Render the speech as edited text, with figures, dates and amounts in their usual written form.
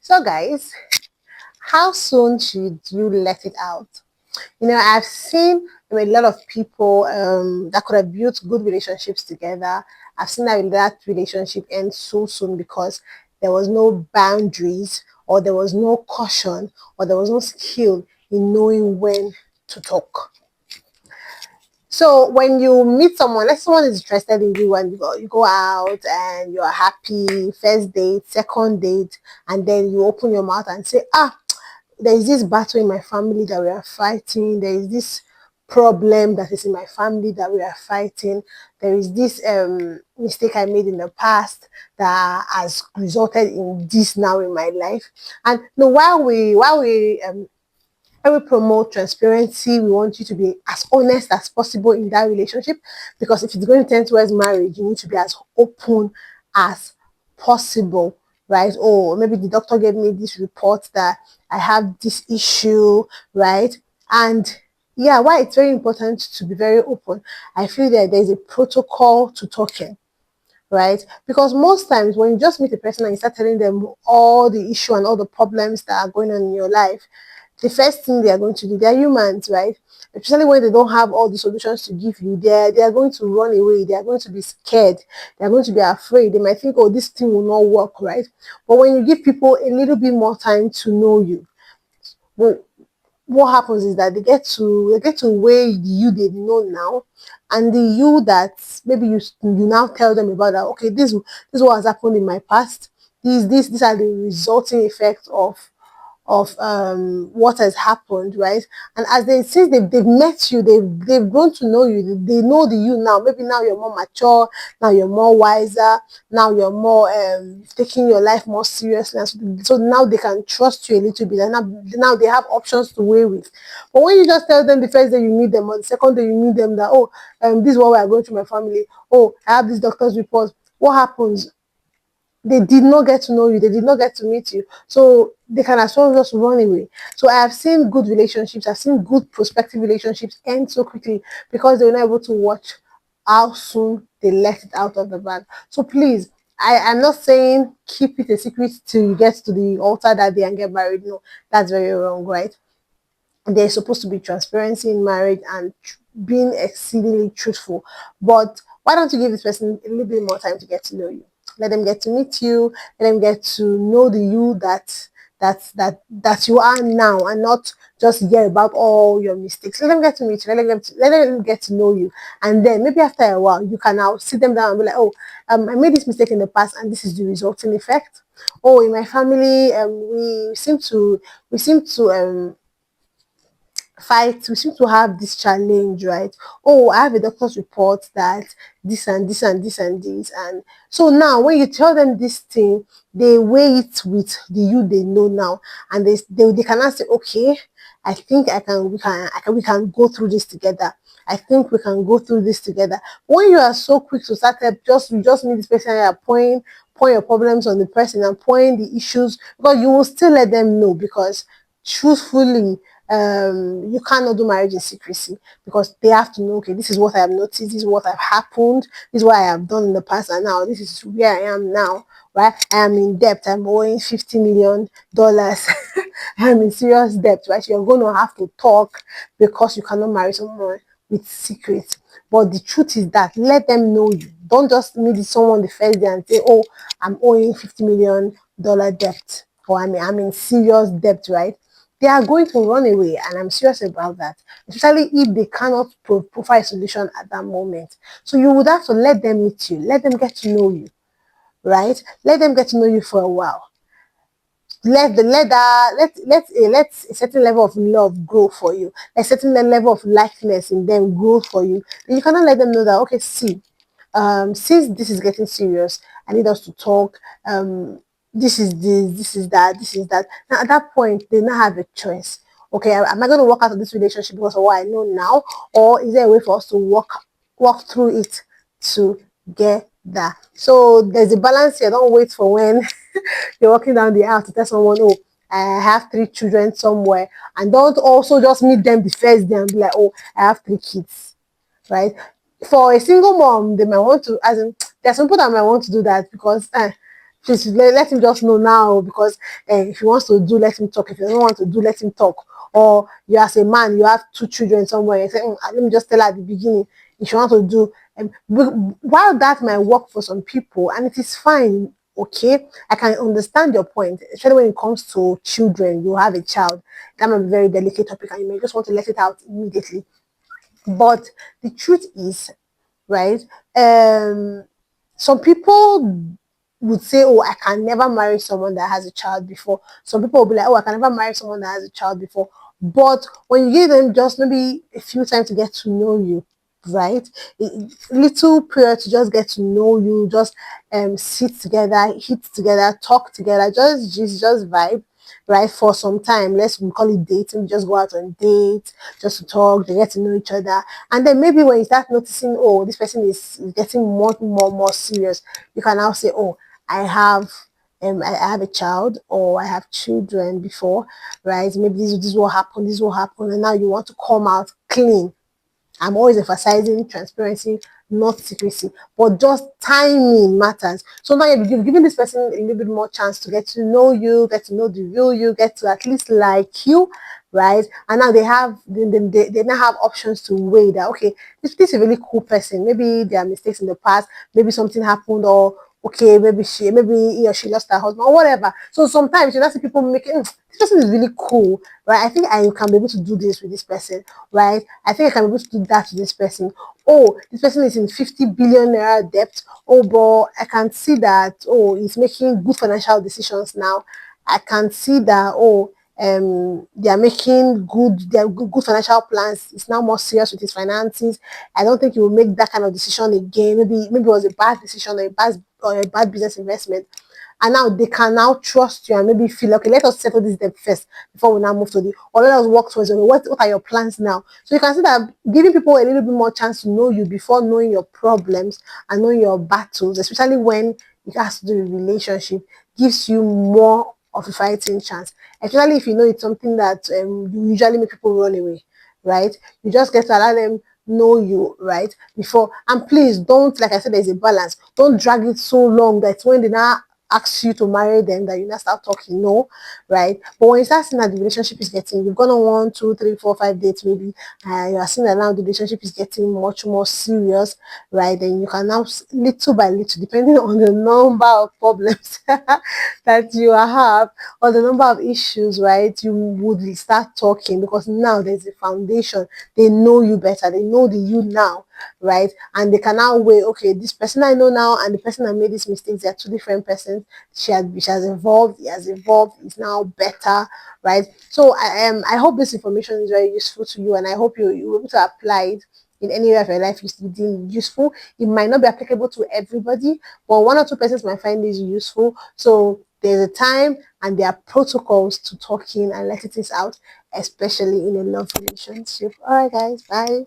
So, guys, how soon should you let it out? I've seen a lot of people that could have built good relationships together. I've seen that relationship end so soon because there was no boundaries, or there was no caution, or there was no skill in knowing when to talk. So when you meet someone, like someone is interested in you, and you go out and you're happy, first date, second date, and then you open your mouth and say, there is this battle in my family that we are fighting. There is this problem that is in my family that we are fighting. There is this mistake I made in the past that has resulted in this now in my life. And while we promote transparency, we want you to be as honest as possible in that relationship, because if it's going to tend towards marriage, you need to be as open as possible, right? Or maybe the doctor gave me this report that I have this issue, right? And yeah, why it's very important to be very open. I feel that there's a protocol to talking, right? Because most times when you just meet a person and you start telling them all the issue and all the problems that are going on in your life, the first thing they are going to do, they're humans, right? Especially when they don't have all the solutions to give you, they are going to run away, they are going to be scared, they are going to be afraid, they might think, oh, this thing will not work, right? But when you give people a little bit more time to know you, well, what happens is that they get to weigh the you they know now, and the you that maybe you now tell them about, that okay, this is what has happened in my past, these are the resulting effects of what has happened, right? And as since they've met you, they've grown to know you, they know the you now. Maybe now you're more mature, now you're more wiser, now you're more taking your life more seriously, and so now they can trust you a little bit, and now they have options to weigh with. But when you just tell them the first day you meet them, or the second day you meet them, that this is what we are going through my family, I have this doctor's report, what happens? They did not get to know you, they did not get to meet you, so they can as well just run away. So I have seen good relationships, I've seen good prospective relationships end so quickly because they were not able to watch how soon they let it out of the bag. So please, I am not saying keep it a secret till you get to the altar that day and get married. No, that's very wrong, right? There's supposed to be transparency in marriage and being exceedingly truthful. But why don't you give this person a little bit more time to get to know you? Let them get to meet you. Let them get to know the you that you are now, and not just hear about all your mistakes. Let them get to meet you. Let them get to know you, and then maybe after a while, you can now sit them down and be like, I made this mistake in the past, and this is the resulting effect. In my family, we seem to fight, we seem to have this challenge, right? I have a doctor's report that this and this and this and this. And so now when you tell them this thing, they weigh it with the you they know now, and they can now say, okay, I think we can go through this together. I think we can go through this together. When you are so quick to start up, you just meet this person and you're point your problems on the person and point the issues, because you will still let them know, because truthfully, you cannot do marriage in secrecy, because they have to know, okay, this is what I have noticed, this is what have happened, this is what I have done in the past, and now this is where I am now, right? I am in debt, I'm owing $50 million. I'm in serious debt, right? You're going to have to talk, because you cannot marry someone with secrets. But the truth is that let them know you. Don't just meet someone the first day and say, I'm owing $50 million debt, or I'm in serious debt, right? They are going to run away, and I'm serious about that, especially if they cannot provide a solution at that moment. So you would have to let them meet you, let them get to know you, right? Let them get to know you for a while. Let a certain level of love grow for you, a certain level of likeness in them grow for you. Then you cannot let them know that, okay, see, since this is getting serious, I need us to talk. This is that, this is that. Now at that point, they now have a choice. Okay, am I going to work out of this relationship because of what I know now, or is there a way for us to walk through it together? So there's a balance here. Don't wait for when you're walking down the aisle to tell someone, I have 3 children somewhere, and don't also just meet them the first day and be like, I have 3 kids, right? For a single mom, they might want to, as in, there's some people that might want to do that because Please let him just know now, because if he wants to do, let him talk. If he doesn't want to do, let him talk. Or you as a man, you have two children somewhere, you say, let me just tell her at the beginning if she wants to do. While that might work for some people, and it is fine, okay, I can understand your point, especially when it comes to children. You have a child, that might be a very delicate topic, and you may just want to let it out immediately. But the truth is, right? Some people would say, "Oh, I can never marry someone that has a child before." Some people will be like, "Oh, I can never marry someone that has a child before." But when you give them just maybe a few times to get to know you, right? Little period to just get to know you, just sit together, eat together, talk together, just vibe, right? For some time, we call it dating. Just go out on dates, just to talk, they get to know each other, and then maybe when you start noticing, oh, this person is getting more serious, you can now say, oh, I have I have a child, or I have children before, right? Maybe this will happen, this will happen, and now you want to come out clean. I'm always emphasizing transparency, not secrecy, but just timing matters. So now you're giving this person a little bit more chance to get to know you, get to know the real you, get to at least like you, right? And now they now have options to weigh that. Okay, this is a really cool person. Maybe there are mistakes in the past, maybe something happened, or okay, maybe he or she lost her husband or whatever. So sometimes you know see people making this person is really cool, right? I think I can be able to do this with this person, right? I think I can be able to do that with this person. Oh, this person is in 50 billion naira debt. Oh, but I can see that, oh, he's making good financial decisions now. I can see that, oh, they are making good financial plans. He's now more serious with his finances. I don't think he will make that kind of decision again. Maybe it was a bad decision, or a bad business investment, and now they can now trust you and maybe feel, okay, let us settle this debt first before we now move to the, or let us work towards it. What are your plans now? So you can see that giving people a little bit more chance to know you before knowing your problems and knowing your battles, especially when it has to do with relationship, gives you more of a fighting chance, especially if you know it's something that you usually make people run away, right? You just get to allow them know you, right? Before, and please don't, like I said, there's a balance. Don't drag it so long that when they now ask you to marry them, that you now start talking. No, right? But when you start seeing that the relationship is getting, you've gone on 1, 2, 3, 4, 5 dates maybe, you are seeing that now the relationship is getting much more serious, right? Then you can now little by little, depending on the number of problems that you have, or the number of issues, right? You would start talking, because now there's a foundation. They know you better, they know the you now, right? And they can now weigh, okay, this person I know now and the person that made these mistakes, they are two different persons. She has evolved, he has evolved, he's now better, right? So I hope this information is very useful to you, and I hope you're able to apply it in any area of your life you deem useful. It might not be applicable to everybody, but one or two persons might find this useful. So there's a time and there are protocols to talking and letting things out, especially in a love relationship. All right, guys, bye.